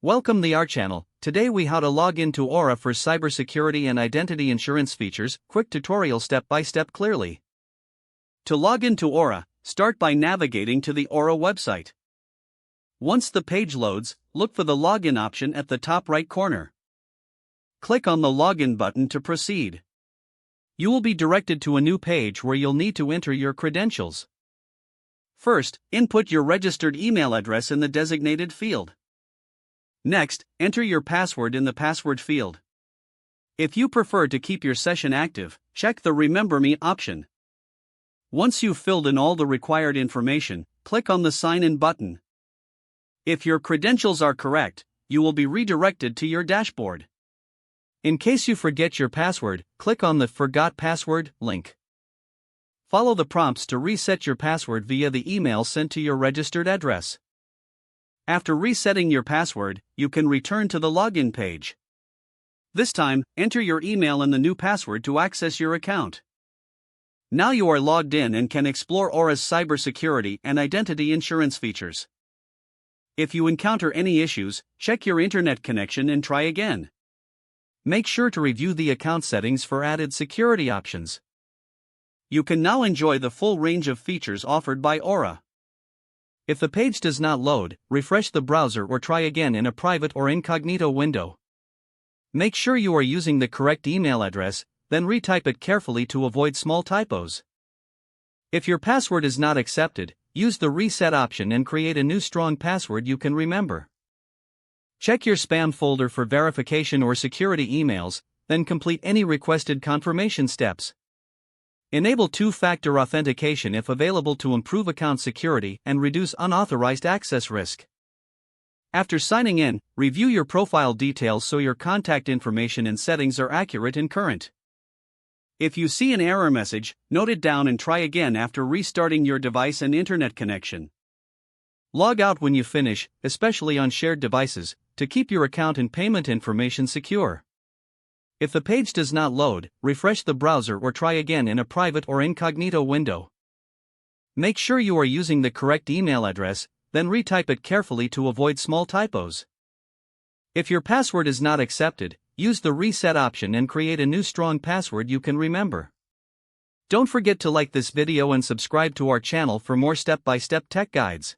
Welcome to our channel. Today we how to log into Aura for cybersecurity and identity insurance features. Quick tutorial step by step clearly. To log into Aura, start by navigating to the Aura website. Once the page loads, look for the login option at the top right corner. Click on the login button to proceed. You will be directed to a new page where you'll need to enter your credentials. First, input your registered email address in the designated field. Next, enter your password in the password field. If you prefer to keep your session active, check the Remember Me option. Once you've filled in all the required information, click on the Sign In button. If your credentials are correct, you will be redirected to your dashboard. In case you forget your password, click on the Forgot Password link. Follow the prompts to reset your password via the email sent to your registered address. After resetting your password, you can return to the login page. This time, enter your email and the new password to access your account. Now you are logged in and can explore Aura's cybersecurity and identity insurance features. If you encounter any issues, check your internet connection and try again. Make sure to review the account settings for added security options. You can now enjoy the full range of features offered by Aura. If the page does not load, refresh the browser or try again in a private or incognito window. Make sure you are using the correct email address, then retype it carefully to avoid small typos. If your password is not accepted, use the reset option and create a new strong password you can remember. Check your spam folder for verification or security emails, then complete any requested confirmation steps. Enable two-factor authentication if available to improve account security and reduce unauthorized access risk. After signing in, review your profile details so your contact information and settings are accurate and current. If you see an error message, note it down and try again after restarting your device and internet connection. Log out when you finish, especially on shared devices, to keep your account and payment information secure. If the page does not load, refresh the browser or try again in a private or incognito window. Make sure you are using the correct email address, then retype it carefully to avoid small typos. If your password is not accepted, use the reset option and create a new strong password you can remember. Don't forget to like this video and subscribe to our channel for more step-by-step tech guides.